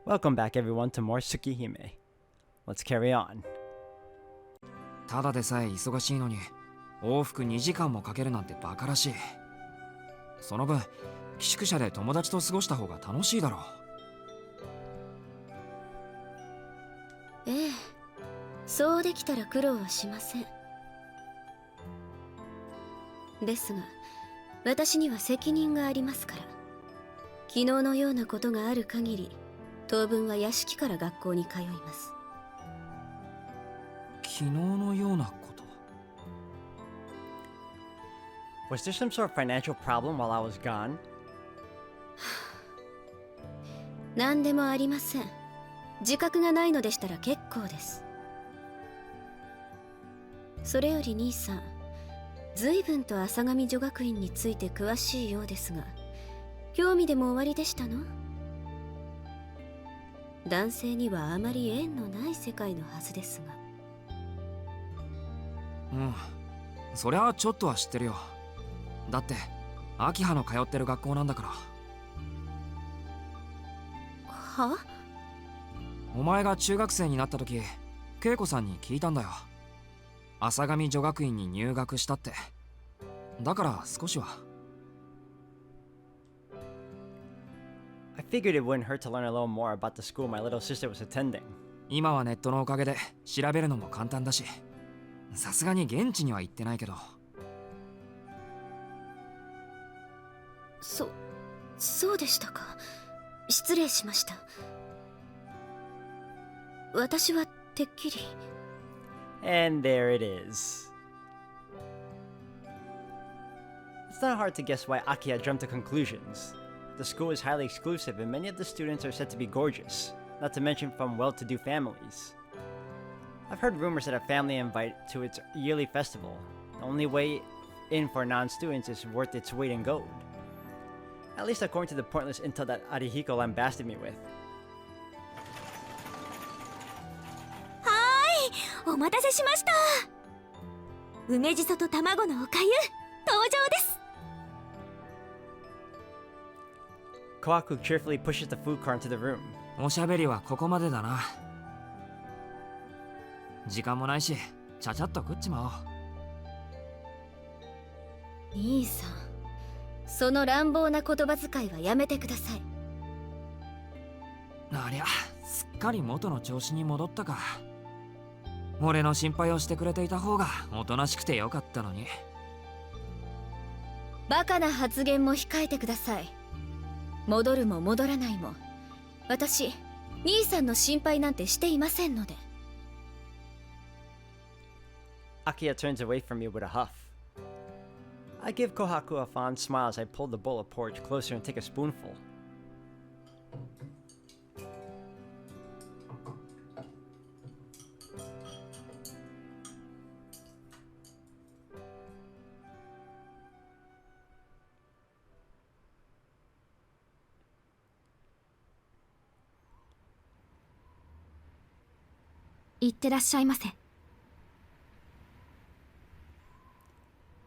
Welcome back everyone to more Tsukihime. Let's carry on. ただでさえ忙しいのに往復2時間もかけるなんてバカらしい。その分寄宿舎で友達と過ごした方が楽しいだろう。ええ、そうできたら苦労はしません。ですが私には責任がありますから、昨日のようなことがある限り当分は屋敷から学校に通います。昨日のようなこと。 Was there some sort of financial problem while I was gone? 何でもありません。自覚がないのでしたら結構です。それより兄さん、随分と浅上女学院について詳しいようですが、興味でもおありでしたの？男性にはあまり縁のない世界のはずですが。うん、そりゃちょっとは知ってるよ。だって秋葉の通ってる学校なんだから。は？お前が中学生になった時、恵子さんに聞いたんだよ。浅上女学院に入学したって。だから少しは。I figured it wouldn't hurt to learn a little more about the school my little sister was attending. 今はネットのおかげで調べるのも簡単だし、さすがに現地には行ってないけど。そうでしたか。失礼しました。私はてっきり。 And there it is. It's not hard to guess why Akiya jumped to conclusions. The school is highly exclusive and many of the students are said to be gorgeous, not to mention from well-to-do families. I've heard rumors that a family invite to its yearly festival. The only way in for non-students is worth its weight in gold. At least according to the pointless intel that Arihiko lambasted me with. お待たせしました。梅じそと卵のおかゆ登場です。 Kohaku cheerfully pushes the food cart into the room. おしゃべりはここまでだな。時間もないし、ちゃちゃっと食っちまおう。兄さん、その乱暴な言葉遣いはやめてください。ありゃ、すっかり元の調子に戻ったか。俺の心配をしてくれていた方がおとなしくてよかったのに。バカな発言も控えてください。戻るも戻らないも、私兄さんの心配なんてしていませんので。 Akiya turns away from me with a huff. I give Kohaku a fond smile as I pull the bowl of porridge closer and take a spoonful.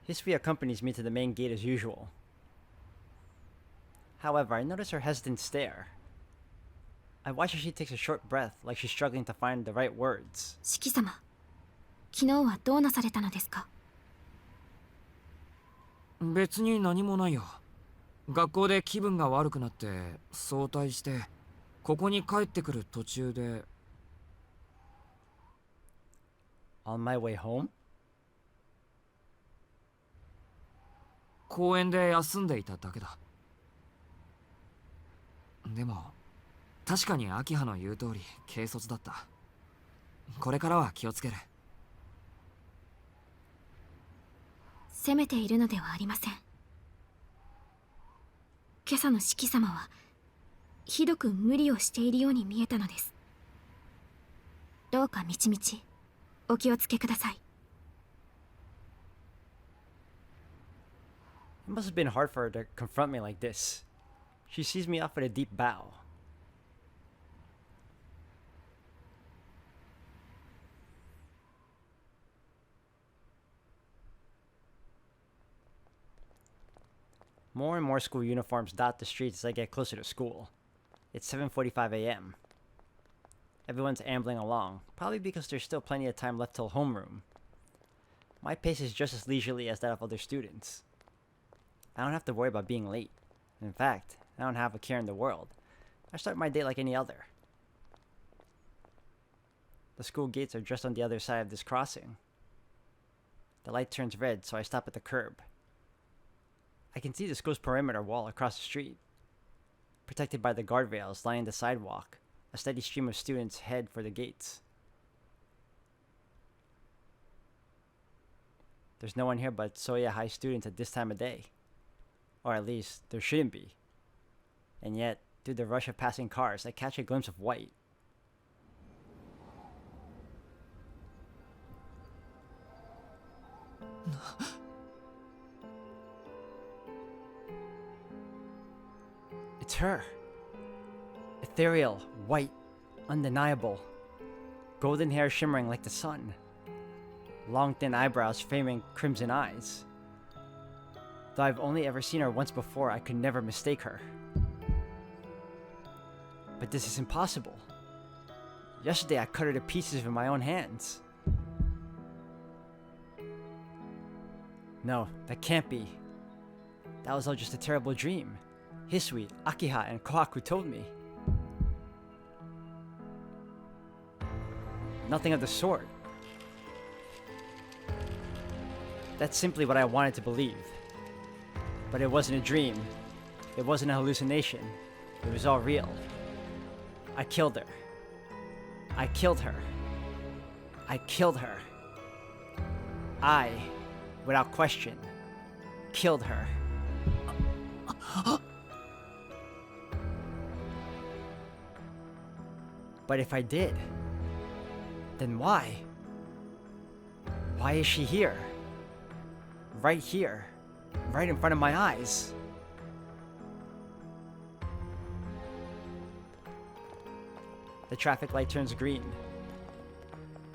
History accompanies me to the main gate as usual. However, I notice her hesitant stare. I watch as she takes a short breath, like she's struggling to find the right words. 四季様、昨日はどうなされたのですか？別に何もないよ。学校で気分が悪くなって早退して、ここに帰ってくる途中で。 On my way home? 公園で休んでいただけだ。でも確かに秋葉の言う通り軽率だった。これからは気をつける。責めているのではありません。今朝の四季様はひどく無理をしているように見えたのです。どうかみちみちお気をつけください。 It must have been hard for her to confront me like this. She sees me off with a deep bow. More and more school uniforms dot the streets as I get closer to school. It's 7:45 a.m. Everyone's ambling along, probably because there's still plenty of time left till homeroom. My pace is just as leisurely as that of other students. I don't have to worry about being late. In fact, I don't have a care in the world. I start my day like any other. The school gates are just on the other side of this crossing. The light turns red, so I stop at the curb. I can see the school's perimeter wall across the street. Protected by the guardrails lining the sidewalk, a steady stream of students head for the gates. There's no one here but Soya High students at this time of day. Or at least, there shouldn't be. And yet, through the rush of passing cars, I catch a glimpse of white. It's her. Ethereal, white, undeniable. Golden hair shimmering like the sun. Long thin eyebrows framing crimson eyes. Though I've only ever seen her once before, I could never mistake her. But this is impossible. Yesterday I cut her to pieces with my own hands. No, that can't be. That was all just a terrible dream. Hisui, Akiha, and Kohaku told me. Nothing of the sort. That's simply what I wanted to believe. But it wasn't a dream. It wasn't a hallucination. It was all real. I killed her. I killed her. I killed her. I, without question, killed her. But if I did, then why? Why is she here? Right here. Right in front of my eyes. The traffic light turns green.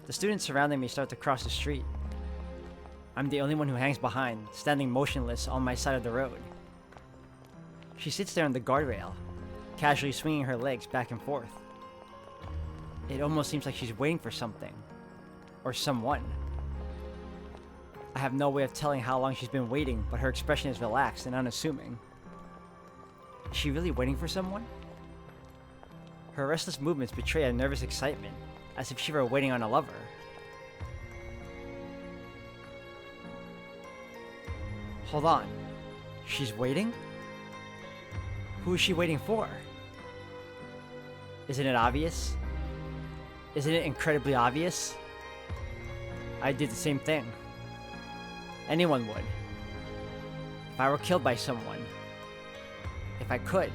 The students surrounding me start to cross the street. I'm the only one who hangs behind, standing motionless on my side of the road. She sits there on the guardrail, casually swinging her legs back and forth. It almost seems like she's waiting for something. Or someone. I have no way of telling how long she's been waiting, but her expression is relaxed and unassuming. Is she really waiting for someone? Her restless movements betray a nervous excitement, as if she were waiting on a lover. Hold on. She's waiting? Who is she waiting for? Isn't it obvious? Isn't it incredibly obvious? I did the same thing. Anyone would. If I were killed by someone, if I could,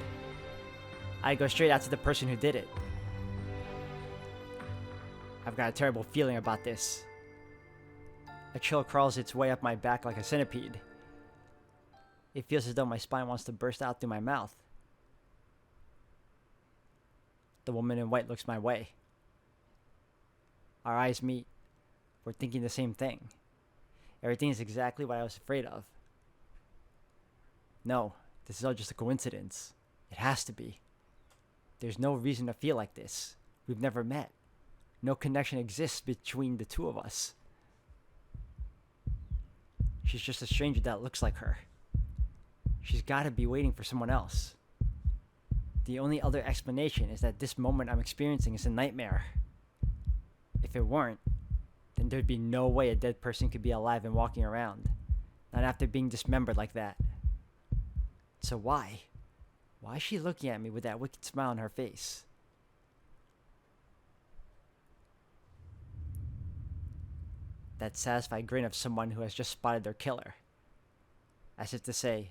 I'd go straight after the person who did it. I've got a terrible feeling about this. A chill crawls its way up my back like a centipede. It feels as though my spine wants to burst out through my mouth. The woman in white looks my way. Our eyes meet. We're thinking the same thing. Everything is exactly what I was afraid of. No, this is all just a coincidence. It has to be. There's no reason to feel like this. We've never met. No connection exists between the two of us. She's just a stranger that looks like her. She's gotta be waiting for someone else. The only other explanation is that this moment I'm experiencing is a nightmare. If it weren't, then there'd be no way a dead person could be alive and walking around. Not after being dismembered like that. So why? Why is she looking at me with that wicked smile on her face? That satisfied grin of someone who has just spotted their killer. As if to say,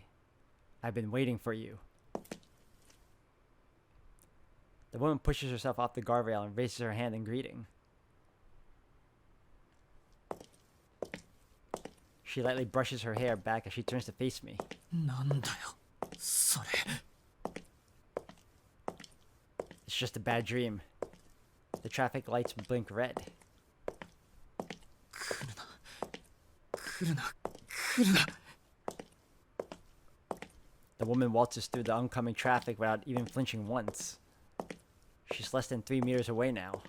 I've been waiting for you. The woman pushes herself off the guardrail and raises her hand in greeting. She lightly brushes her hair back as she turns to face me. なんだよ、それ。It's just a bad dream. The traffic lights blink red. 来るな、来るな、来るな。 The woman waltzes through the oncoming traffic without even flinching once. She's less than 3 meters away now.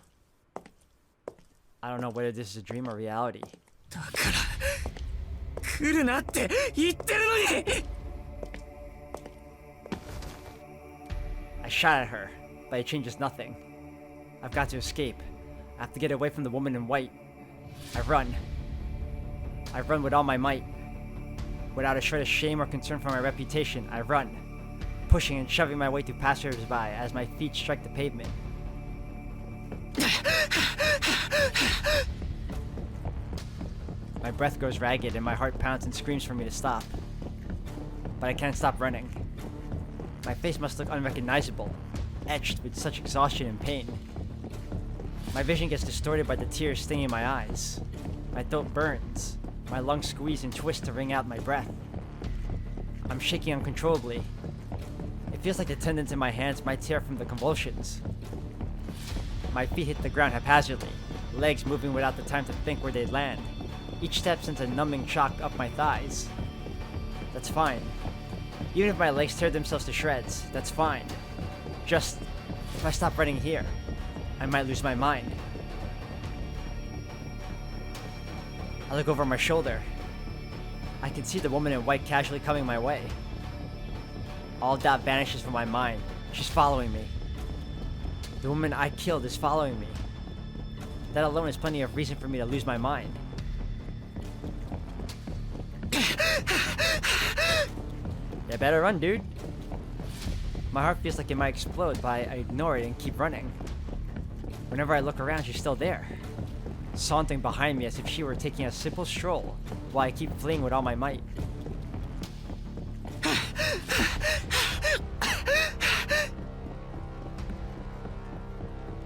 I don't know whether this is a dream or reality. だから来るなって言ってるのに I shot at her, but it changes nothing. I've got to escape. I have to get away from the woman in white. I run. I run with all my might. Without a shred of shame or concern for my reputation, I run, pushing and shoving my way through passers-by as my feet strike the pavement. My breath goes ragged and my heart pounds and screams for me to stop. But I can't stop running. My face must look unrecognizable, etched with such exhaustion and pain. My vision gets distorted by the tears stinging my eyes. My throat burns. My lungs squeeze and twist to wring out my breath. I'm shaking uncontrollably. It feels like the tendons in my hands might tear from the convulsions. My feet hit the ground haphazardly, legs moving without the time to think where they'd land. Each step sends a numbing shock up my thighs. That's fine. Even if my legs tear themselves to shreds, that's fine. Just, if I stop running here, I might lose my mind. I look over my shoulder. I can see the woman in white casually coming my way. All doubt vanishes from my mind. She's following me. The woman I killed is following me. That alone is plenty of reason for me to lose my mind. You better run, dude. My heart feels like it might explode, but I ignore it and keep running. Whenever I look around, she's still there, sauntering behind me as if she were taking a simple stroll, while I keep fleeing with all my might.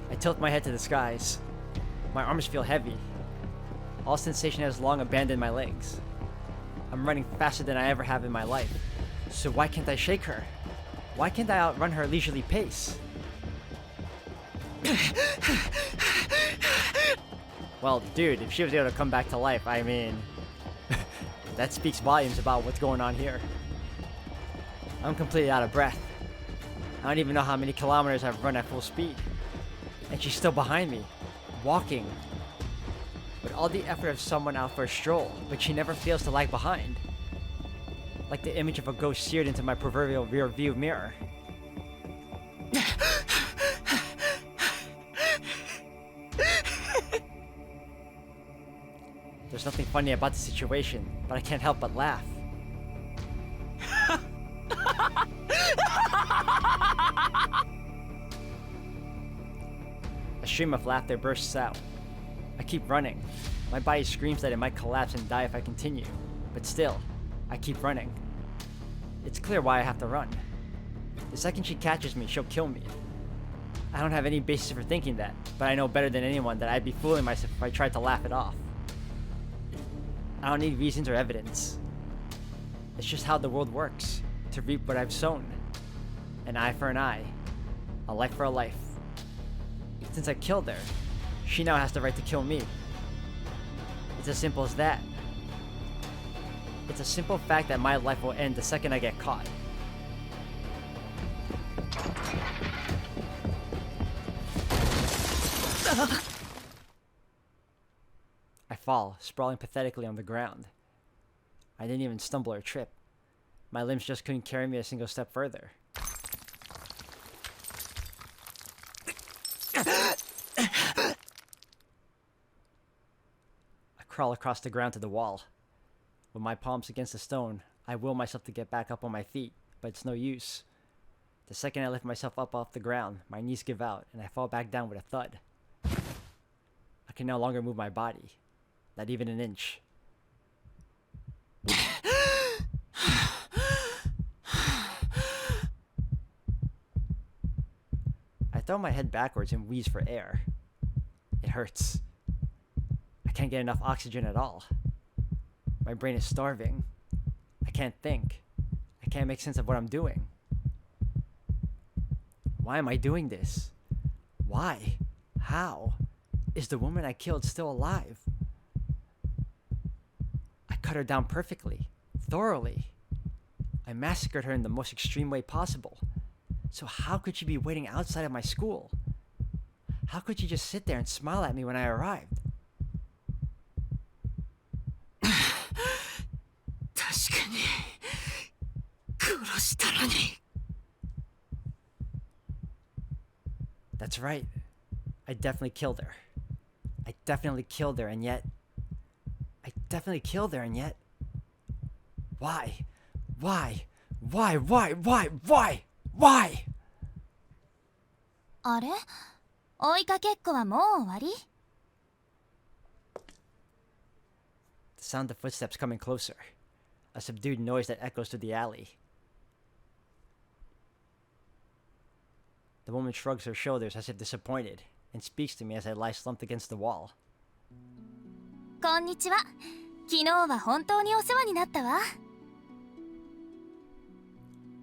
I tilt my head to the skies. My arms feel heavy. All sensation has long abandoned my legs. I'm running faster than I ever have in my life. So why can't I shake her? Why can't I outrun her leisurely pace? Well, dude, if she was able to come back to life, I mean... that speaks volumes about what's going on here. I'm completely out of breath. I don't even know how many kilometers I've run at full speed. And she's still behind me, walking. With all the effort of someone out for a stroll, but she never fails to lag behind. Like the image of a ghost seared into my proverbial rear view mirror. There's nothing funny about the situation, but I can't help but laugh. A stream of laughter bursts out. I keep running. My body screams that it might collapse and die if I continue, but still, I keep running. It's clear why I have to run. The second she catches me, she'll kill me. I don't have any basis for thinking that, but I know better than anyone that I'd be fooling myself if I tried to laugh it off. I don't need reasons or evidence. It's just how the world works, to reap what I've sown. An eye for an eye, a life for a life. Since I killed her, she now has the right to kill me. It's as simple as that. It's a simple fact that my life will end the second I get caught. I fall, sprawling pathetically on the ground. I didn't even stumble or trip. My limbs just couldn't carry me a single step further. I crawl across the ground to the wall. With my palms against the stone, I will myself to get back up on my feet, but it's no use. The second I lift myself up off the ground, my knees give out and I fall back down with a thud. I can no longer move my body, not even an inch. I throw my head backwards and wheeze for air. It hurts. I can't get enough oxygen at all. My brain is starving. I can't think. I can't make sense of what I'm doing. Why am I doing this? Why? How? Is the woman I killed still alive? I cut her down perfectly, thoroughly. I massacred her in the most extreme way possible. So how could she be waiting outside of my school? How could she just sit there and smile at me when I arrived? That's right. I definitely killed her. I definitely killed her, and yet... Why? Why? Why? あれ追いかけっこはもう終わり The sound of footsteps coming closer. A subdued noise that echoes through the alley. The woman shrugs her shoulders as if disappointed, and speaks to me as I lie slumped against the wall. こんにちは。昨日は本当にお世話になったわ。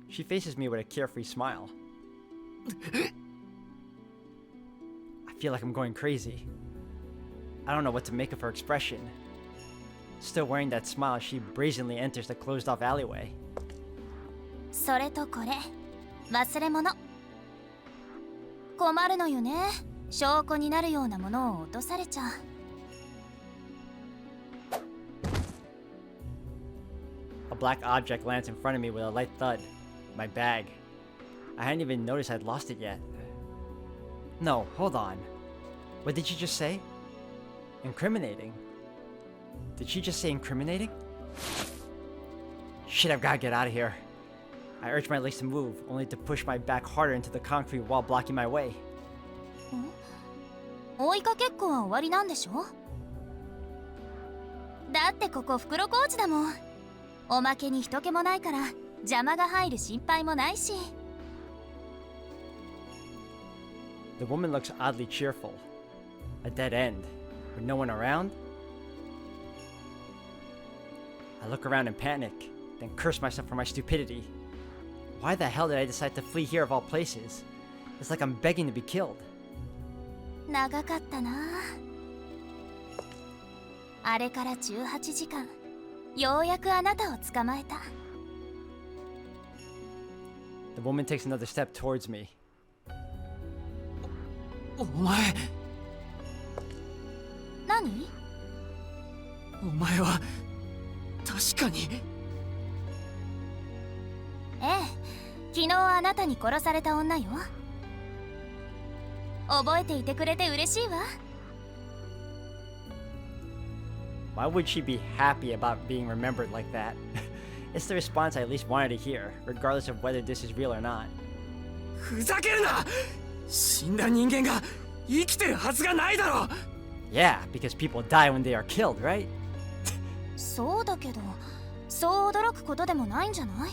She faces me with a carefree smile. I feel like I'm going crazy. I don't know what to make of her expression. Still wearing that smile, she brazenly enters the closed-off alleyway. それとこれ、忘れ物。困るのよね。証拠になるようなものを落とされちゃう。A black object lands in front of me with a light thud. My bag. I hadn't even noticed I'd lost it yet. No, hold on. What did you just say? Incriminating. Did she just say incriminating? Shit, I've gotta get out of here. I urge my legs to move, only to push my back harder into the concrete wall blocking my way. 追いかけっこは終わりなんでしょだってここ袋小路だもん。おまけに人気もないから邪魔が入る心配もないし。The woman looks oddly cheerful. A dead end, with no one around? I look around in panic, then curse myself for my stupidity. Why the hell did I decide to flee here of all places? It's like I'm begging to be killed. 長かったな。あれから18時間、ようやくあなたを捕まえた。The woman takes another step towards me. お前何？お前は確かに。ええ、昨日あなたに殺された女よ。覚えていてくれて嬉しいわ。Why would she be happy about being remembered like that? It's the response I at least wanted to hear, regardless of whether this is real or not. ふざけるな。死んだ人間が生きてるはずがないだろ。 Yeah, because people die when they are killed, right? そうだけど、そう驚くことでもないんじゃない？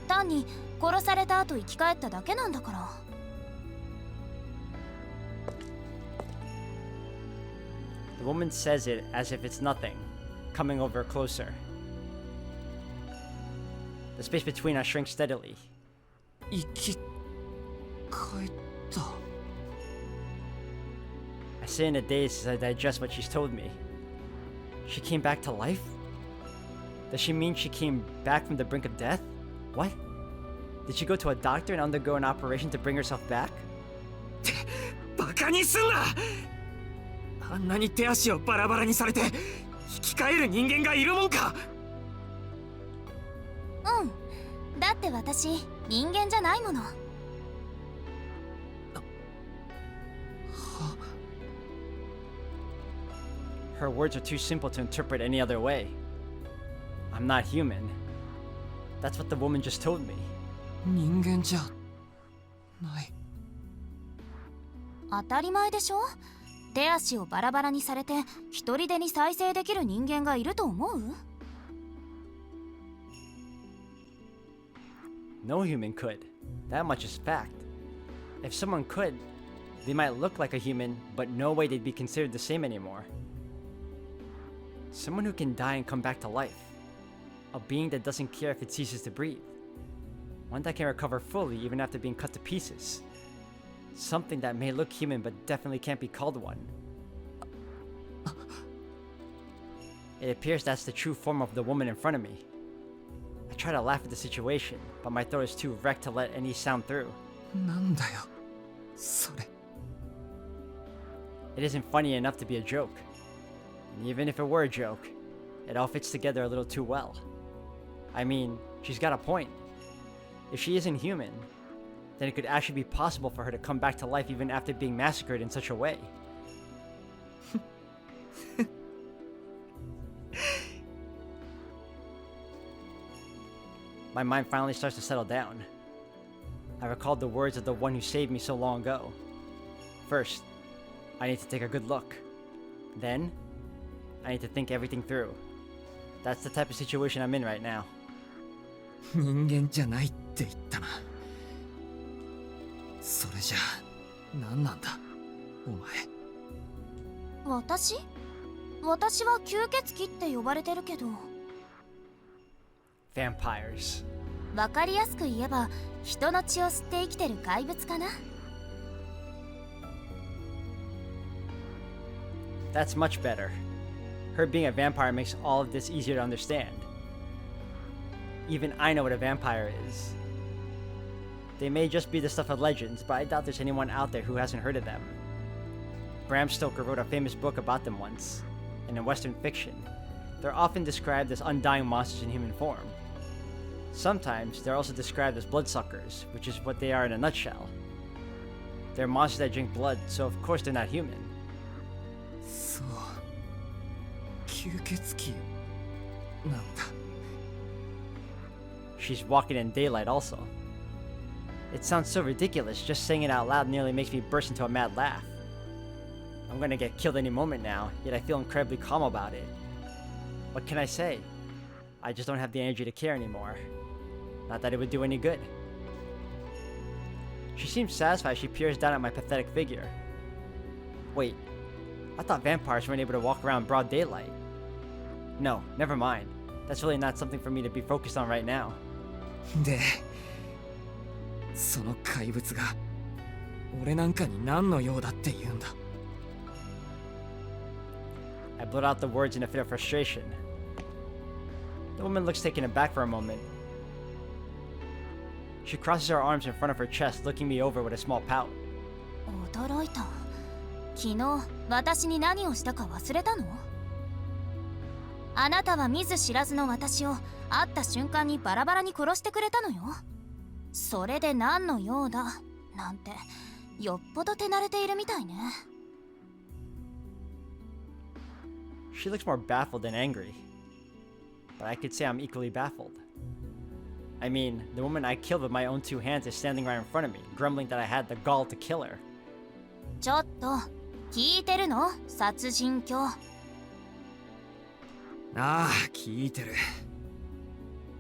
単に殺された後生き返っただけなんだから。The woman says it as if it's nothing, coming over closer. The space between us shrinks steadily. 生き返った。I sit in a daze as I digest what she's told me. She came back to life? Does she mean she came back from the brink of death? What? Did she go to a doctor and undergo an operation to bring herself back? バカにすんな。あんなに手足をバラバラにされて生き返る人間がいるもんか。うん、だって私人間じゃないもの。Her words are too simple to interpret any other way. I'm not human. That's what the woman just told me. 人間じゃない。当たり前でしょ。手足をバラバラにされて一人でに再生できる人間がいると思う？ No human could. That much is fact. If someone could, they might look like a human, but no way they'd be considered the same anymore. Someone who can die and come back to life. A being that doesn't care if it ceases to breathe. One that can recover fully even after being cut to pieces. Something that may look human but definitely can't be called one. It appears that's the true form of the woman in front of me. I try to laugh at the situation, but my throat is too wrecked to let any sound through. なんだよそれ。 It isn't funny enough to be a joke. And even if it were a joke, it all fits together a little too well. I mean, she's got a point. If she isn't human, then it could actually be possible for her to come back to life even after being massacred in such a way. My mind finally starts to settle down. I recalled the words of the one who saved me so long ago. First, I need to take a good look. Then, I need to think everything through. That's the type of situation I'm in right now. 人間じゃないって言ったな。それじゃあ何なんだお前。私は吸血鬼って呼ばれてるけど。Vampires. わかりやすく言えば人の血を吸って生きてる怪物かな。That's much better. Her being a vampire makes all of this easier to understand. Even I know what a vampire is. They may just be the stuff of legends, but I doubt there's anyone out there who hasn't heard of them. Bram Stoker wrote a famous book about them once, and in Western fiction, they're often described as undying monsters in human form. Sometimes they're also described as bloodsuckers, which is what they are in a nutshell. They're monsters that drink blood, so of course they're not human. そう。吸血鬼なんだ。She's walking in daylight also. It sounds so ridiculous, just saying it out loud nearly makes me burst into a mad laugh. I'm gonna get killed any moment now, yet I feel incredibly calm about it. What can I say? I just don't have the energy to care anymore. Not that it would do any good. She seems satisfied as she peers down at my pathetic figure. Wait, I thought vampires weren't able to walk around in broad daylight. No, never mind. That's really not something for me to be focused on right now. で、その怪物が俺なんかに何の用だって言うんだ。I blurt out the words in a fit of frustration. The woman looks taken aback for a moment. She crosses her arms in front of her chest, looking me over with a small pout. 驚いた。昨日私に何をしたか忘れたの？あなたは見ず知らずの私を会った瞬間にバラバラに殺してくれたのよ。それで何の用だなんてよっぽど手慣れているみたいね。She looks more baffled than angry. But I could say I'm equally baffled. I mean, the woman I killed with my own two hands is standing right in front of me, grumbling that I had the gall to kill her. ちょっと聞いてるの？殺人狂。ああ、聞いてる。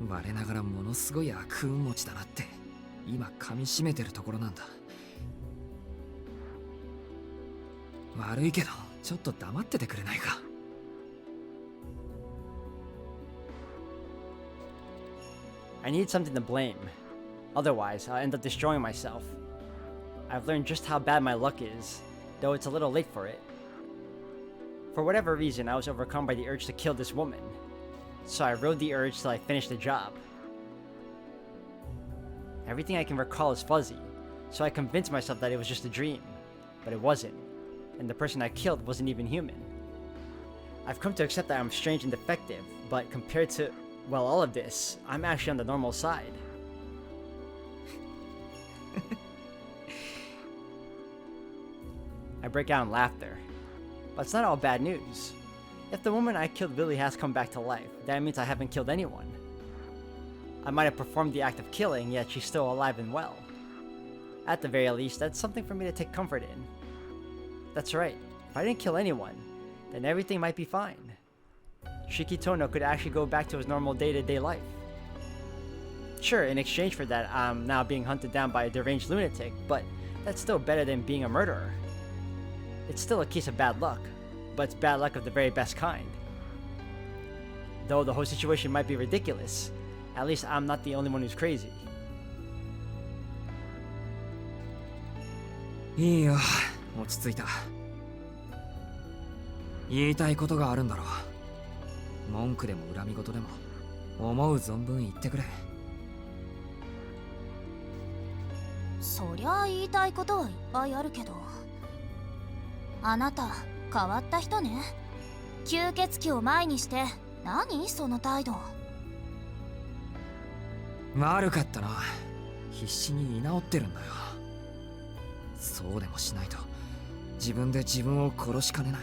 我ながらものすごい悪運持ちだなって今噛み締めてるところなんだ。悪いけどちょっと黙っててくれないか。I need something to blame. Otherwise, I'll end up destroying myself. I've learned just how bad my luck is, though it's a little late for it. For whatever reason, I was overcome by the urge to kill this woman. So I rode the urge till I finished the job. Everything I can recall is fuzzy, so I convinced myself that it was just a dream. But it wasn't, and the person I killed wasn't even human. I've come to accept that I'm strange and defective, but compared to, well, all of this, I'm actually on the normal side. I break out in laughter. But it's not all bad news. If the woman I killed really has come back to life, that means I haven't killed anyone. I might have performed the act of killing, yet she's still alive and well. At the very least, that's something for me to take comfort in. That's right, if I didn't kill anyone, then everything might be fine. Shiki Tono could actually go back to his normal day-to-day life. Sure, in exchange for that, I'm now being hunted down by a deranged lunatic, but that's still better than being a murderer. It's still a case of bad luck, but it's bad luck of the very best kind. Though the whole situation might be ridiculous, at least I'm not the only one who's crazy. いいよ、落ち着いた。言いたいことがあるんだろう。文句でも恨み事でも思う存分言ってくれ。そりゃあ言いたいことはいっぱいあるけど。あなた変わった人ね。吸血鬼を前にして何その態度。悪かったな。必死に居直ってるんだよ。そうでもしないと自分で自分を殺しかねない。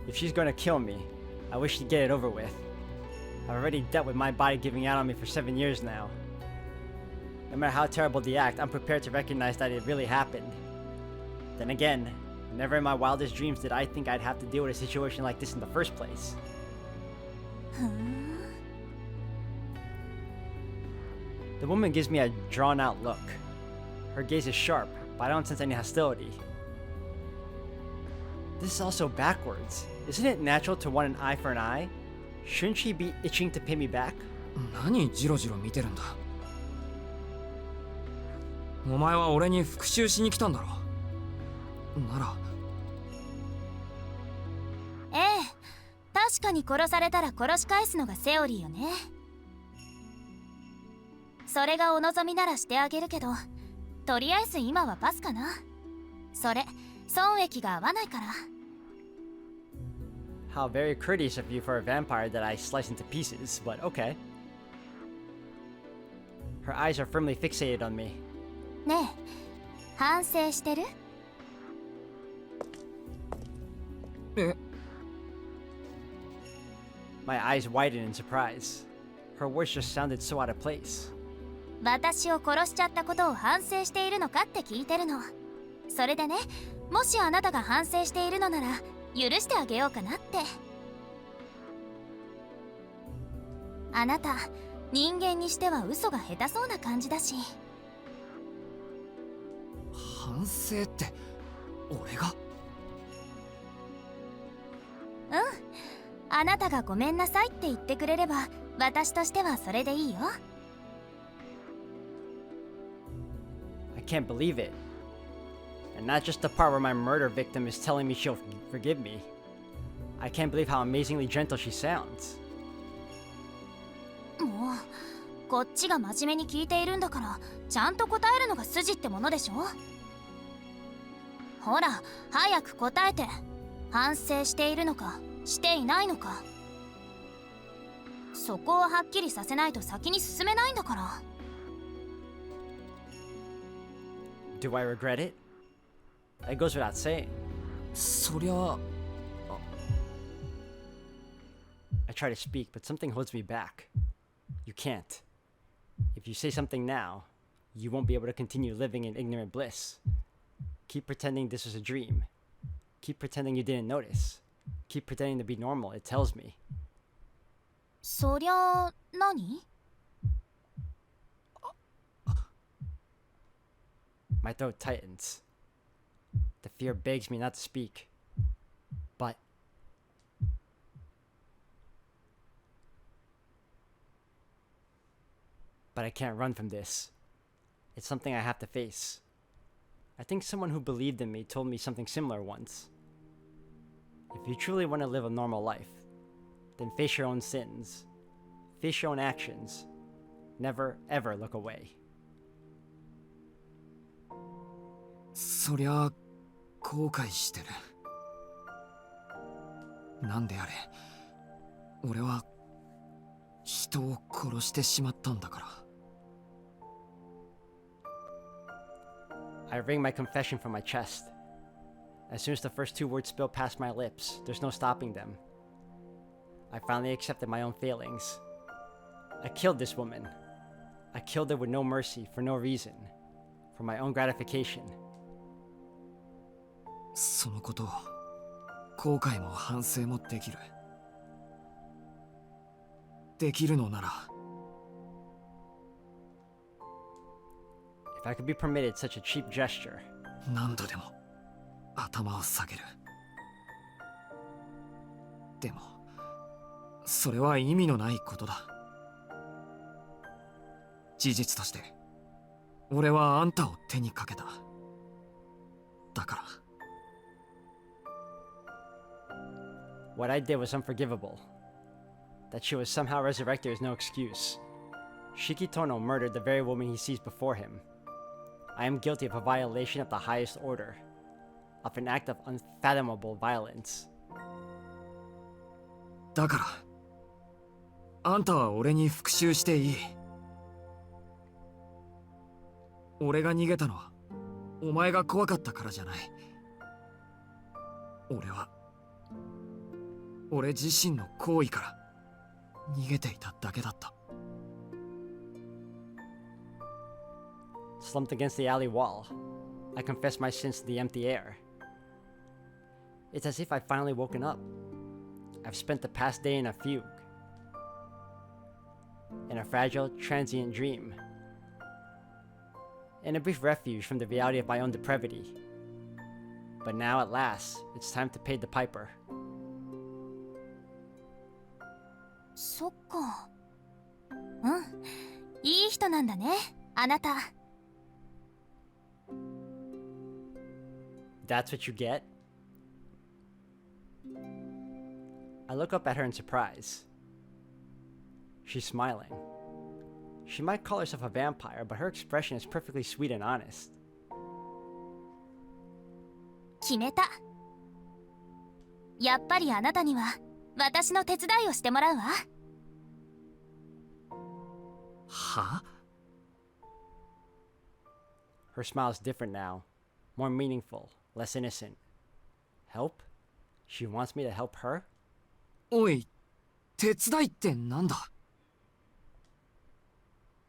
If she's gonna kill me, I wish she'd get it over with. I've already dealt with my body giving out on me for 7 years now. No matter how terrible the act, I'm prepared to recognize that it really happened. Then again, never in my wildest dreams did I think I'd have to deal with a situation like this in the first place. ふん。 The woman gives me a drawn-out look. Her gaze is sharp, but I don't sense any hostility. This is also backwards. Isn't it natural to want an eye for an eye? Shouldn't she be itching to pay me back? 何ジロジロ見てるんだ。お前は俺に復讐しに来たんだろ。ならええ、確かに殺されたら殺し返すのがセオリーよね。それがお望みならしてあげるけど、とりあえず今はパスかな。それ損益が合わないから。 How very courteous of you for a vampire that I slice into pieces, but okay. Her eyes are firmly fixated on me. ねえ、反省してる？え、 My eyes widen in surprise. Her words just sounded so out of place. 私を殺しちゃったことを反省しているのかって聞いてるの。それでね、もしあなたが反省しているのなら許してあげようかなって。あなた、人間にしては嘘が下手そうな感じだし。反省って俺が？うん、あなたがごめんなさいって言ってくれれば私としてはそれでいいよ。 I can't believe it. And not just the part where my murder victim is telling me she'll forgive me. I can't believe how amazingly gentle she sounds. もうこっちが真面目に聞いているんだからちゃんと答えるのが筋ってものでしょ。ほら早く答えて。反省しているのかしていないのか。そこをはっきりさせないと先に進めないんだから。 Do I regret it? That goes without saying. そりゃ I try to speak, but something holds me back. You can't. If you say something now, you won't be able to continue living in ignorant bliss. Keep pretending this was a dream. Keep pretending you didn't notice. Keep pretending to be normal, it tells me. そりゃ何？ My throat tightens. The fear begs me not to speak. But I can't run from this. It's something I have to face. I think someone who believed in me told me something similar once. If you truly want to live a normal life, then face your own sins. Face your own actions. Never, ever look away. そりゃ後悔してる。なんであれ俺は人を殺してしまったんだから。 I wring my confession from my chest. As soon as the first 2 words spill past my lips, there's no stopping them. I finally accepted my own failings. I killed this woman. I killed her with no mercy, for no reason. For my own gratification. そのことを後悔も反省もできる。できるのなら。 If I could be permitted such a cheap gesture, 何度でも頭を下げる。でもそれは意味のないことだ。事実として俺はあんたを手にかけた。だから。 what I did was unforgivable. That she was somehow resurrected is no excuse. Shiki murdered the very woman he sees before him. I am guilty of a violation of the highest order, of an act of unfathomable violence. だからあんたは俺に復讐していい。俺が逃げたのはお前が怖かったからじゃない。俺自身の行為から逃げていただけだった。 Slumped against the alley wall, I confessed my sins to the empty air. It's as if I've finally woken up. I've spent the past day in a fugue, in a fragile, transient dream, in a brief refuge from the reality of my own depravity. But now, at last, it's time to pay the piper. そっか。うん、いい人なんだね、あなた。That's what you get? I look up at her in surprise. She's smiling. She might call herself a vampire, but her expression is perfectly sweet and honest. 決めた。やっぱりあなたには私の手伝いをしてもらうわ。は？ Her smile is different now, more meaningful, less innocent. Help? She wants me to help her? おい、手伝いってなんだ？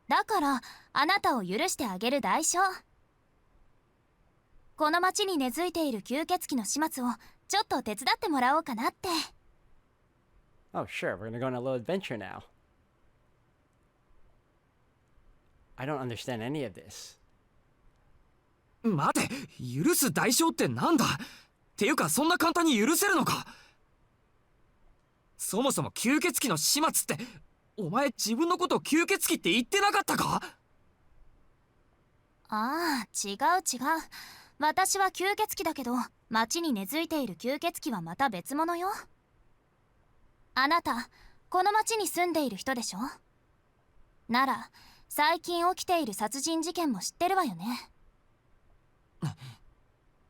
だからあなたを許してあげる代償。この町に根付いている吸血鬼の始末をちょっと手伝ってもらおうかなって。Oh, sure, we're gonna go on a little adventure now. I don't understand any of this. 待て、許す代償ってなんだ？っていうかそんな簡単に許せるのか？そもそも吸血鬼の始末って、お前自分のことを吸血鬼って言ってなかったか？ああ、違う違う。私は吸血鬼だけど、町に根付いている吸血鬼はまた別物よ。あなた、この町に住んでいる人でしょ？なら、最近起きている殺人事件も知ってるわよね。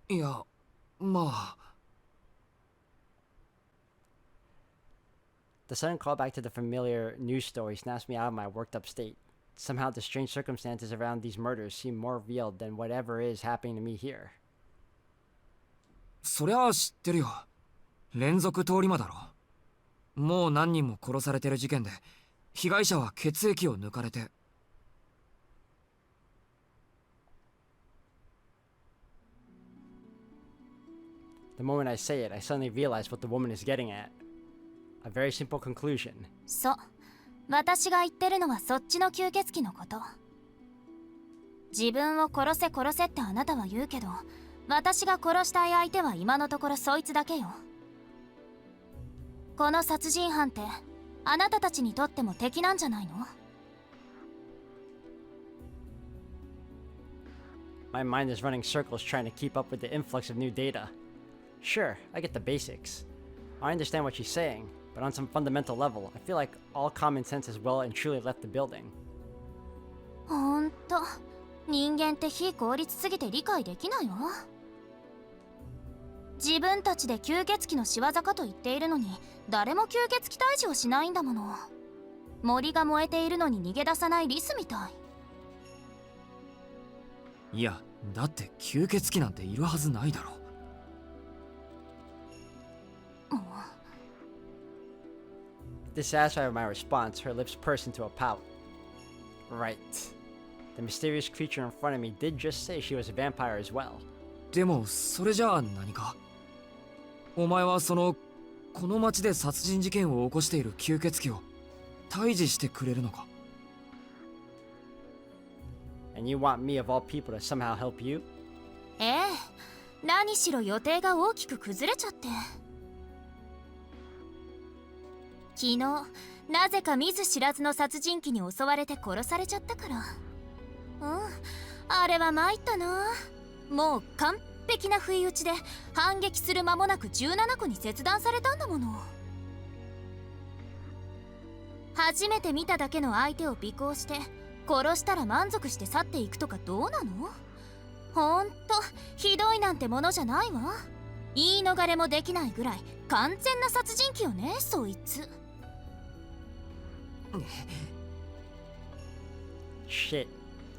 いや、まあ。The sudden callback to the familiar news story snaps me out of my worked up state. Somehow the strange circumstances around these murders seem more real than whatever is happening to me here. そりゃあ知ってるよ。連続通り魔だろ。もう何人も殺されてる事件で、被害者は血液を抜かれて。The moment I say it, I suddenly realize what the woman is getting at. A very simple conclusion. そう。私が言ってるのはそっちの吸血鬼のこと。自分を殺せ殺せってあなたは言うけど、私が殺したい相手は今のところそいつだけよ。この殺人犯ってあなたたちにとっても敵なんじゃないの？ My mind is running circles trying to keep up with the influx of new data. Sure, I get the basics. I understand what she's saying, but on some fundamental level, I feel like all common sense has well and truly left the building. ほんと、人間って非効率すぎて理解できないわ。自分たちで吸血鬼の仕業かと言っているのに、誰も吸血鬼退治をしないんだもの。森が燃えているのに逃げ出さないリスみたい。いや、だって吸血鬼なんているはずないだろ。Dissatisfied with my response, her lips pursed into a pout. Right. The mysterious creature in front of me did just say she was a vampire as well. でもそれじゃあ何か？お前はこの町で殺人事件を起こしている吸血鬼を退治してくれるのか？ And you want me of all people to somehow help you? ええ、何しろ予定が大きく崩れちゃって。昨日なぜか見ず知らずの殺人鬼に襲われて殺されちゃったから。あれは参ったな。もう完璧な不意打ちで反撃する間もなく17個に切断されたんだもの。初めて見ただけの相手を尾行して殺したら満足して去っていくとかどうなの？ほんとひどいなんてものじゃないわ。言い逃れもできないぐらい完全な殺人鬼よね、そいつ。Shit.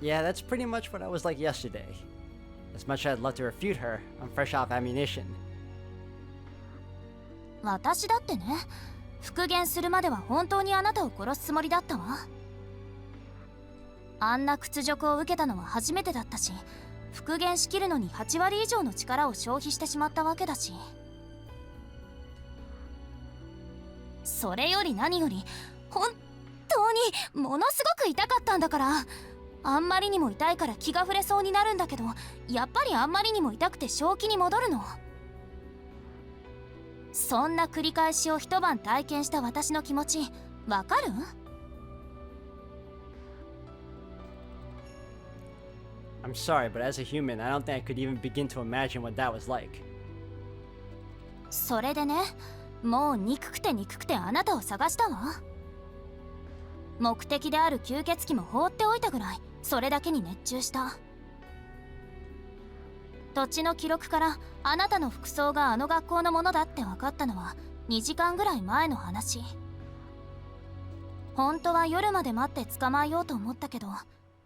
Yeah, that's pretty much what I was like yesterday. As much as I'd love to refute her, I'm fresh off ammunition. 私だってね、復元するまでは本当にあなたを殺すつもりだったわ。あんな屈辱を受けたのは初めてだったし、復元しきるのに8割以上の力を消費してしまったわけだし。それより何より本当にものすごく痛かったんだから。あんまりにも痛いから気が触れそうになるんだけど、やっぱりあんまりにも痛くて正気に戻るの。そんな繰り返しを一晩体験した私の気持ちわかる？ I'm sorry, but as a human, I don't think I could even begin to imagine what that was like. それでね、もう憎くて憎くてあなたを探したわ。目的である吸血鬼も放っておいたぐらい、それだけに熱中した。土地の記録からあなたの服装があの学校のものだって分かったのは2時間ぐらい前の話。本当は夜まで待って捕まえようと思ったけど、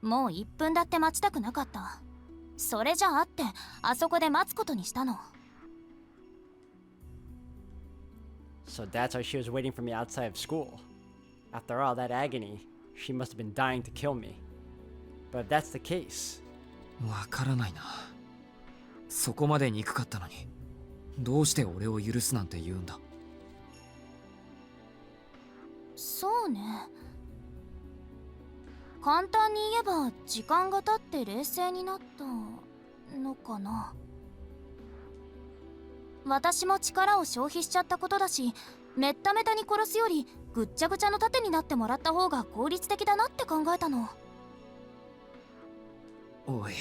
もう1分だって待ちたくなかった。それじゃあってあそこで待つことにしたの。 So that's why she was waiting for me outside of school. After all that agony, she must have been dying to kill me. But if that's the case... わからないな。そこまで憎かったのに、どうして俺を許すなんて言うんだ。そうね。簡単に言えば時間が経って冷静になったのかな。私も力を消費しちゃったことだし、めっためたに殺すよりぐっちゃぐちゃの盾になってもらった方が効率的だなって考えたの。おい、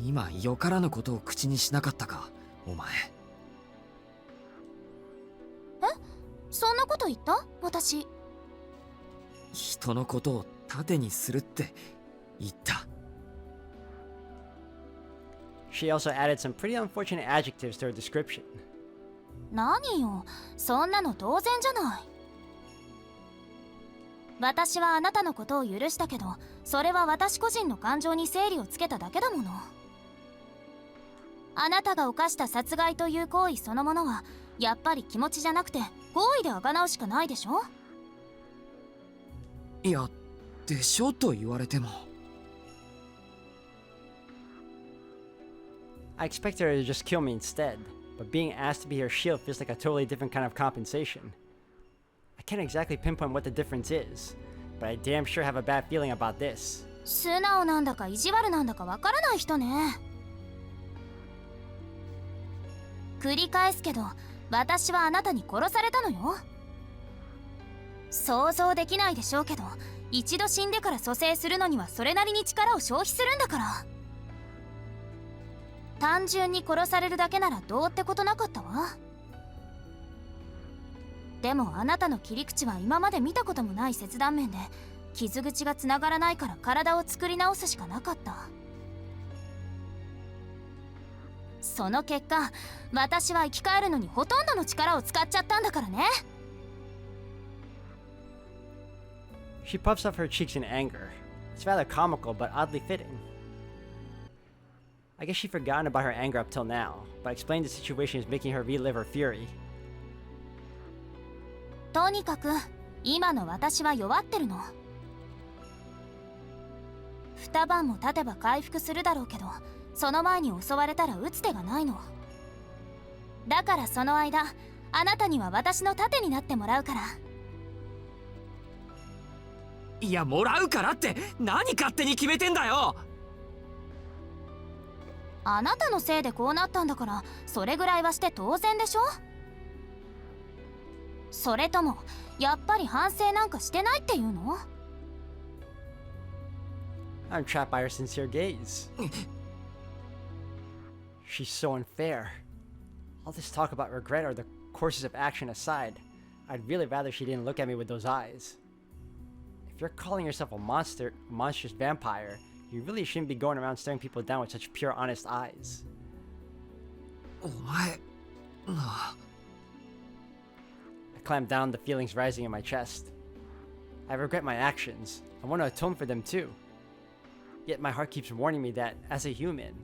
今よからぬことを口にしなかったか、お前。え？そんなこと言った？私。人のことを盾にするって言った。She also added some pretty unfortunate adjectives to her description. 何よ、そんなの当然じゃない。私はあなたのことを許したけど、それは私個人の感情に整理をつけただけだもの。あなたが犯した殺害という行為そのものはやっぱり気持ちじゃなくて行為で贖うしかないでしょ。いや、でしょと言われても。I expected her to just kill me instead, but being asked to be her shield feels like a totally different kind of compensation. I can't exactly pinpoint what the difference is, but I damn sure have a bad feeling about this. 素直なんだか意地悪なんだかわからない人ね。繰り返すけど、私はあなたに殺されたのよ。想像できないでしょうけど、一度死んでから蘇生するのにはそれなりに力を消費するんだから。単純に殺されるだけならどうってことなかったわ。でもあなたの切り口は今まで見たこともない切断面で、傷口がつながらないから体を作り直すしかなかった。その結果、私は生き返るのにほとんどの力を使っちゃったんだからね。She puffs up her cheeks in anger. It's rather comical, but oddly fitting. I guess she'd forgotten about her anger up till now, but explaining the situation is making her relive her fury. とにかく、今の私は弱ってるの。二晩も経てば回復するだろうけど、その前に襲われたら打つ手がないの。だからその間、あなたには私の盾になってもらうから。いや、もらうからって何勝手に決めてんだよ。あなたのせいでこうなったんだから、それぐらいはして当然でしょ。それともやっぱり反省なんかしてないっていうの？ I'm trapped by her sincere gaze. She's so unfair. All this talk about regret or the courses of action aside, I'd really rather she didn't look at me with those eyes. If you're calling yourself a monstrous vampire, you really shouldn't be going around staring people down with such pure, honest eyes. お前な。I clamp down the feelings rising in my chest. I regret my actions. I want to atone for them too. Yet my heart keeps warning me that, as a human,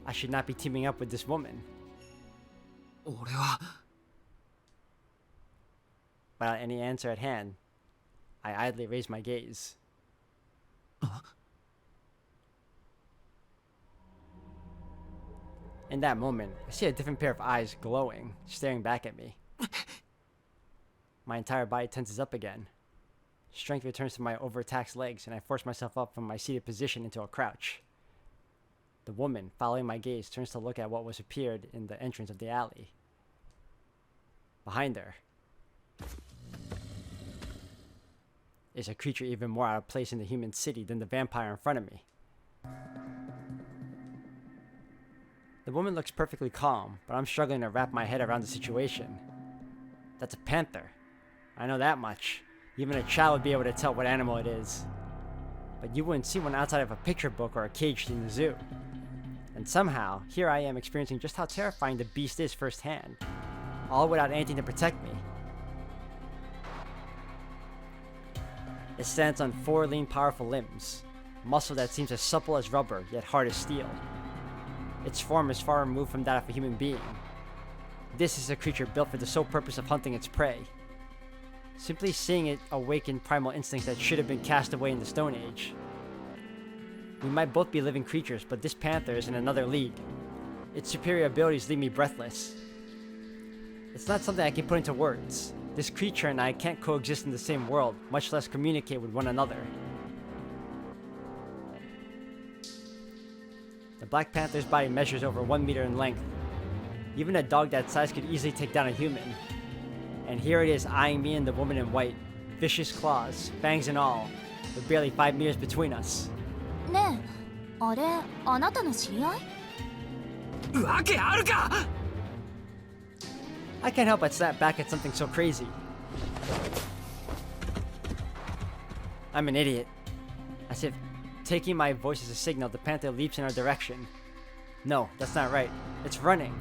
I should not be teaming up with this woman. 俺は Without any answer at hand, I idly raise my gaze. In that moment, I see a different pair of eyes glowing, staring back at me. My entire body tenses up again. Strength returns to my overtaxed legs, and I force myself up from my seated position into a crouch. The woman, following my gaze, turns to look at what was appeared in the entrance of the alley. Behind her is a creature even more out of place in the human city than the vampire in front of me. The woman looks perfectly calm, but I'm struggling to wrap my head around the situation. That's a panther. I know that much. Even a child would be able to tell what animal it is. But you wouldn't see one outside of a picture book or a cage in the zoo. And somehow, here I am experiencing just how terrifying the beast is firsthand, all without anything to protect me. It stands on 4 lean, powerful limbs, muscle that seems as supple as rubber, yet hard as steel. Its form is far removed from that of a human being. This is a creature built for the sole purpose of hunting its prey. Simply seeing it awaken primal instincts that should have been cast away in the Stone Age. We might both be living creatures, but this panther is in another league. Its superior abilities leave me breathless. It's not something I can put into words. This creature and I can't coexist in the same world, much less communicate with one another. The Black Panther's body measures over 1 meter in length. Even a dog that size could easily take down a human. And here it is eyeing me and the woman in white. Vicious claws, fangs and all, with barely 5 meters between us. ねえ、あれ、あなたの知り合い？わけあるか！ I can't help but snap back at something so crazy. I'm an idiot. As if taking my voice as a signal, the panther leaps in our direction. No, that's not right. It's running,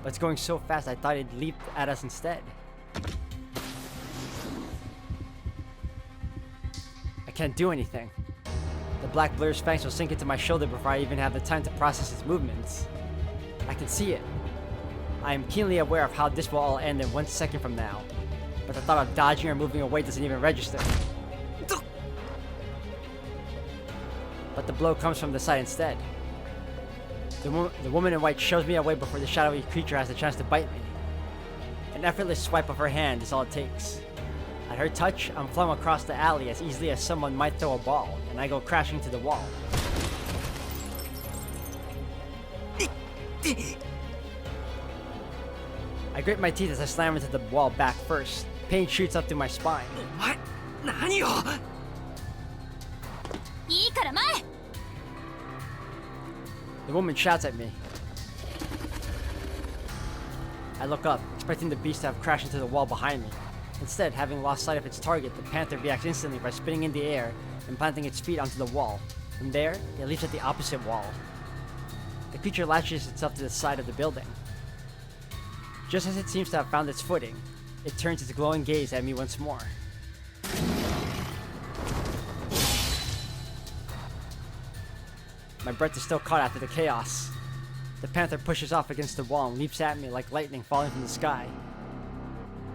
but it's going so fast I thought it leaped at us instead. I can't do anything. The black blur's fangs will sink into my shoulder before I even have the time to process its movements. I can see it. I am keenly aware of how this will all end in 1 second from now, but the thought of dodging or moving away doesn't even register. But the blow comes from the side instead. The woman in white shoves me away before the shadowy creature has the chance to bite me. An effortless swipe of her hand is all it takes. At her touch, I'm flung across the alley as easily as someone might throw a ball, and I go crashing to the wall. I grit my teeth as I slam into the wall back first. Pain shoots up through my spine. お前、何を！ いいから前！ The woman shouts at me. I look up, expecting the beast to have crashed into the wall behind me. Instead, having lost sight of its target, the panther reacts instantly by spinning in the air and planting its feet onto the wall. From there, it leaps at the opposite wall. The creature latches itself to the side of the building. Just as it seems to have found its footing, it turns its glowing gaze at me once more. My breath is still caught after the chaos. The panther pushes off against the wall and leaps at me like lightning falling from the sky.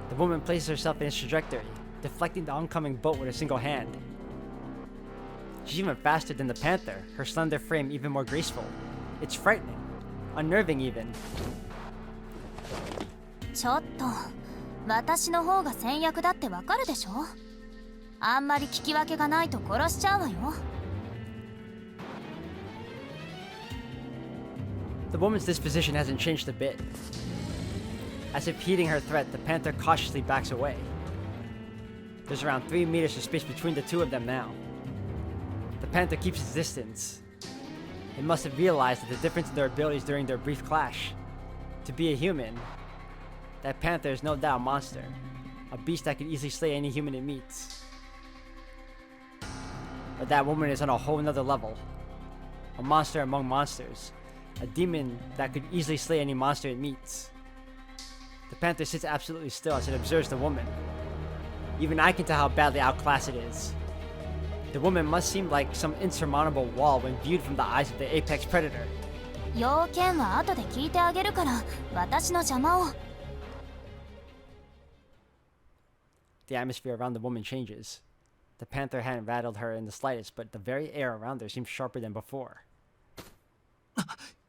The woman places herself in its trajectory, deflecting the oncoming bolt with a single hand. She's even faster than the panther, her slender frame even more graceful. It's frightening, unnerving even. ちょっと、私の方が先約だってわかるでしょ？あんまり聞き分けがないと殺しちゃうわよ。The woman's disposition hasn't changed a bit. As if heeding her threat, the panther cautiously backs away. There's around 3 meters of space between the two of them now. The panther keeps its distance. It must have realized the difference in their abilities during their brief clash. To be a human, that panther is no doubt a monster, a beast that could easily slay any human it meets. But that woman is on a whole nother level. A monster among monsters. A demon that could easily slay any monster it meets. The panther sits absolutely still as it observes the woman. Even I can tell how badly outclassed it is. The woman must seem like some insurmountable wall when viewed from the eyes of the apex predator. 要件は後で聞いてあげるから私の邪魔を。 The atmosphere around the woman changes. The panther hadn't rattled her in the slightest, but the very air around her seems sharper than before.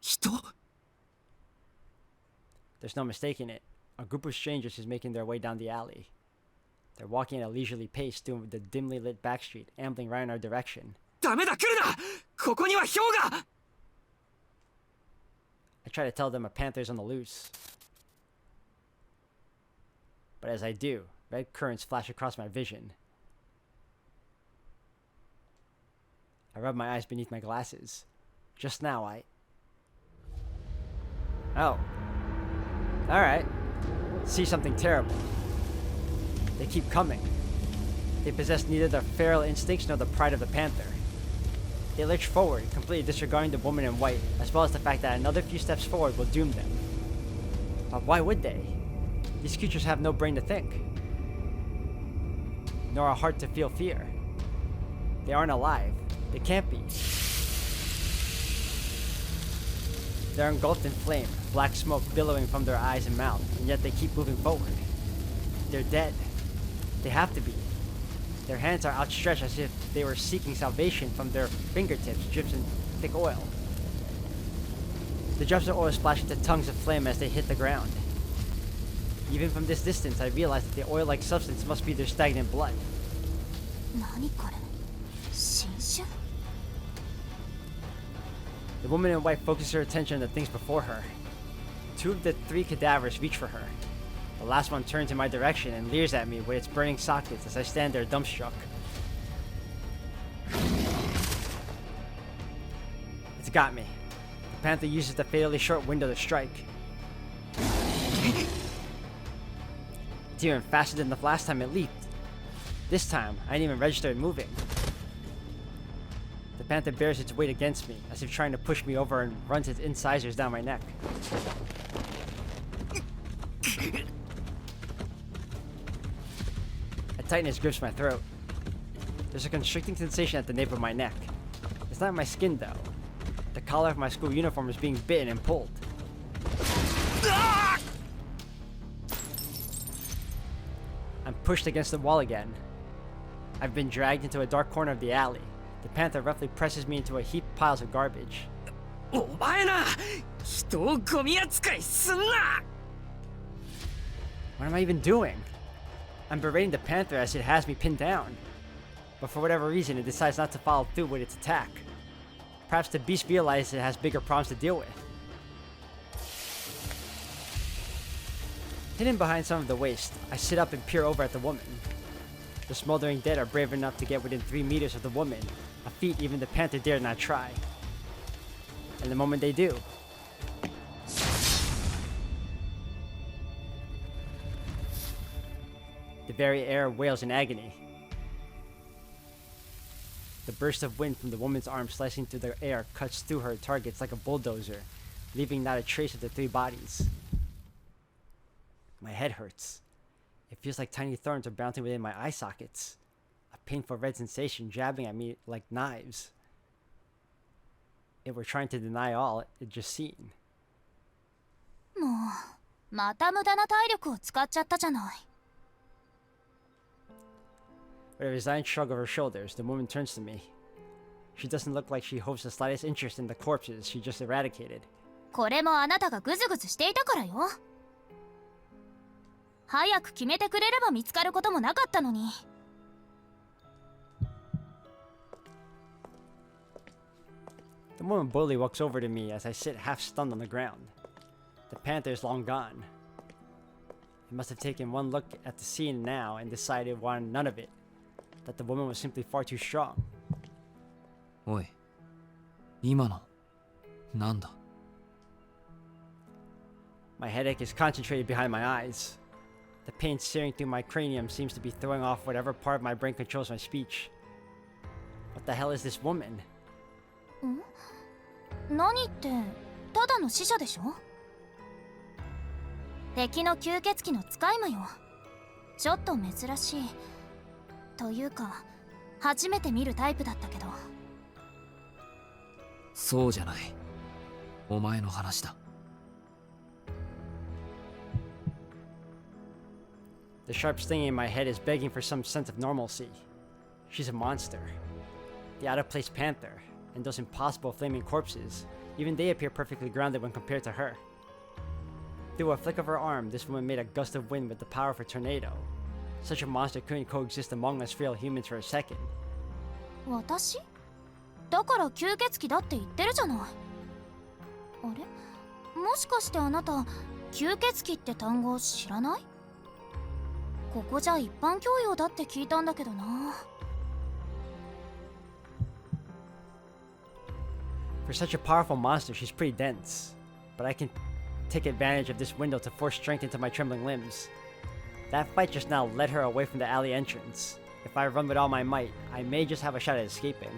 人 There's no mistaking it. A group of strangers is making their way down the alley. They're walking at a leisurely pace through the dimly lit back street, ambling right in our direction. ダメだ来るなここには氷が I try to tell them a panther's on the loose. But as I do, red currents flash across my vision. I rub my eyes beneath my glasses. Just now, Oh. Alright. See something terrible. They keep coming. They possess neither the feral instincts nor the pride of the panther. They lurch forward, completely disregarding the woman in white, as well as the fact that another few steps forward will doom them. But why would they? These creatures have no brain to think, nor a heart to feel fear. They aren't alive. They can't be. They're engulfed in flame, black smoke billowing from their eyes and mouth, and yet they keep moving forward. They're dead. They have to be. Their hands are outstretched as if they were seeking salvation. From their fingertips drips in thick oil. The drops of oil splash into tongues of flame as they hit the ground. Even from this distance, I realize that the oil-like substance must be their stagnant blood. 何これ新種 The woman in white focuses her attention on the things before her. 2 of the 3 cadavers reach for her. The last one turns in my direction and leers at me with its burning sockets as I stand there dumbstruck. It's got me. The panther uses the fatally short window to strike. It's even faster than the last time it leaped. This time, I didn't even register it moving. The panther bears its weight against me, as if trying to push me over, and runs its incisors down my neck. A tightness grips my throat. There's a constricting sensation at the nape of my neck. It's not my skin, though. The collar of my school uniform is being bitten and pulled. I'm pushed against the wall again. I've been dragged into a dark corner of the alley. The panther roughly presses me into a heap of piles of garbage. お前な人をゴミ扱いすんな What am I even doing? I'm berating the panther as it has me pinned down. But for whatever reason, it decides not to follow through with its attack. Perhaps the beast realizes it has bigger problems to deal with. Hidden behind some of the waste, I sit up and peer over at the woman. The smoldering dead are brave enough to get within 3 meters of the woman, a feat even the panther dared not try. And the moment they do, the very air wails in agony. The burst of wind from the woman's arm slicing through the air cuts through her targets like a bulldozer, leaving not a trace of the 3 bodies. My head hurts. It feels like tiny thorns are bouncing within my eye sockets. A painful red sensation jabbing at me like knives. It were trying to deny all it just seen. もうまた無駄な体力を使っちゃったじゃない With a resigned shrug of her shoulders, the woman turns to me. She doesn't look like she holds the slightest interest in the corpses she just eradicated. これもあなたがグズグズしていたからよ早く決めてくれれば見つかることもなかったのに The woman boldly walks over to me as I sit half stunned on the ground. The panther is long gone. It must have taken one look at the scene now and decided it wanted none of it. That the woman was simply far too strong. おい今のなんだ My headache is concentrated behind my eyes. The pain searing through my cranium seems to be throwing off whatever part of my brain controls my speech. What the hell is this woman? 何ってただの死者でしょ敵の吸血鬼の使い魔よちょっと珍しいというか初めて見るタイプだったけど。そうじゃない。お前の話だ。The sharp stinging in my head is begging for some sense of normalcy. She's a monster. The out-of-place panther, and those impossible flaming corpses, even they appear perfectly grounded when compared to her. Through a flick of her arm, this woman made a gust of wind with the power of a tornado. Such a monster couldn't coexist among us frail humans for a second. 私だから吸血鬼だって言ってるじゃない。あれ、もしかしてあなた吸血鬼って単語知らない？ここじゃ一般教養だって聞いたんだけどな。For such a powerful monster, she's pretty dense. But I can take advantage of this window to force strength into my trembling limbs. That fight just now led her away from the alley entrance. If I run with all my might, I may just have a shot at escaping.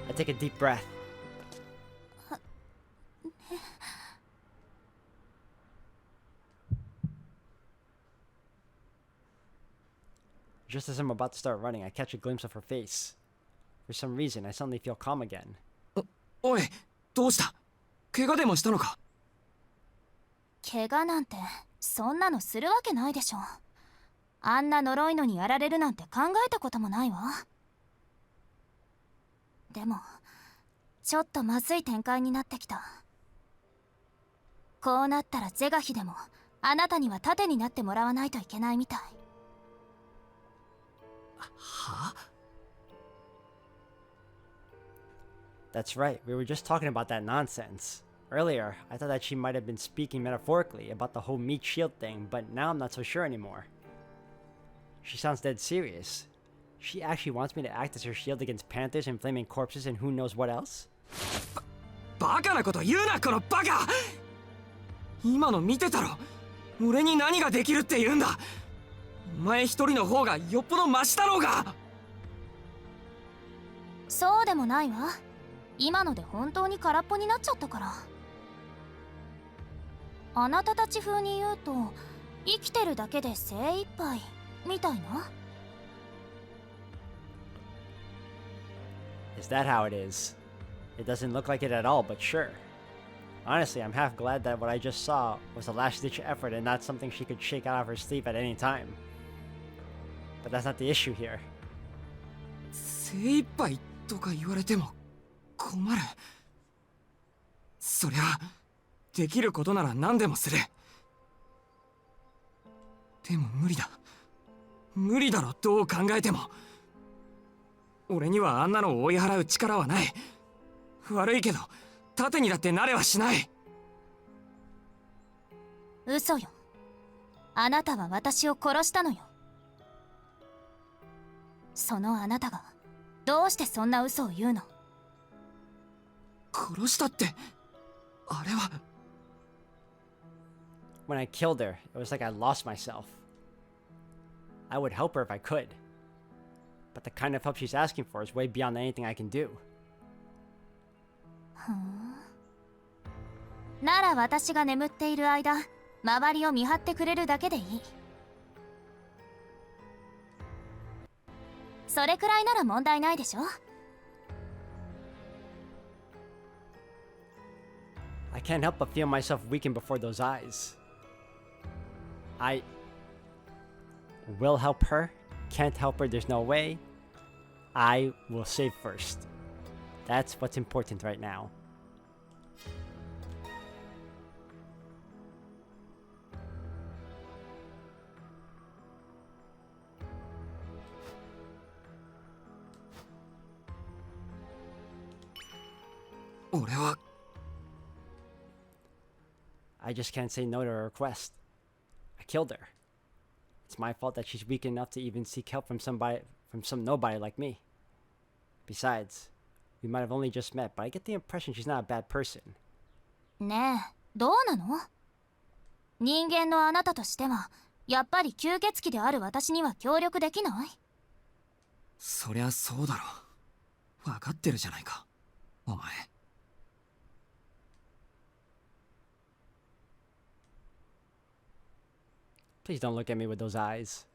I take a deep breath. Just as I'm about to start running, I catch a glimpse of her face. For some reason, I suddenly feel calm again. おい、どうした？怪我でもしたのか？怪我なんてそんなのするわけないでしょ。あんな呪いのにやられるなんて考えたこともないわ。でもちょっとまずい展開になってきた。こうなったら是が非でもあなたには盾になってもらわないといけないみたい。は？ That's right, we were just talking about that nonsense. Earlier, I thought that she might have been speaking metaphorically about the whole meat shield thing, but now I'm not so sure anymore. She sounds dead serious. She actually wants me to act as her shield against panthers and flaming corpses and who knows what else? バカなこと言うな、このバカ！今の見てたろ。俺に何ができるって言うんだ。お前一人の方がよっぽどマシだろうが。そうでもないわ。今ので本当に空っぽになっちゃったから。あなたたち風に言うと生きてるだけで精一杯みたいな。 Is that how it is? It doesn't look like it at all, but sure. Honestly, I'm half glad that what I just saw was a last-ditch effort and not something she could shake out of her sleeve at any time. But that's not the issue here. 精一杯とか言われても困る。そりゃできることなら何でもする。でも無理だ。無理だろ、どう考えても。俺にはあんなのを追い払う力はない。悪いけど盾にだってなれはしない。嘘よ。あなたは私を殺したのよ。そのあなたがどうしてそんな嘘を言うの？殺したって、あれは。When I killed her, it was like I lost myself. I would help her if I could. But the kind of help she's asking for is way beyond anything I can do. なら私が眠っている間、周りを見張ってくれるだけでいい。それくらいなら問題ないでしょ。I can't help but feel myself weaken before those eyes. I will help her. Can't help her, there's no way. I will save first. That's what's important right now. I just can't say no to her request. I killed her. It's my fault that she's weak enough to even seek help from some nobody like me. Besides, we might have only just met, but I get the impression she's not a bad person. ねえ、どうなの？人間のあなたとしては、やっぱり吸血鬼である私には協力できない？そりゃそうだろ。分かってるじゃないか、お前。Please don't look at me with those eyes.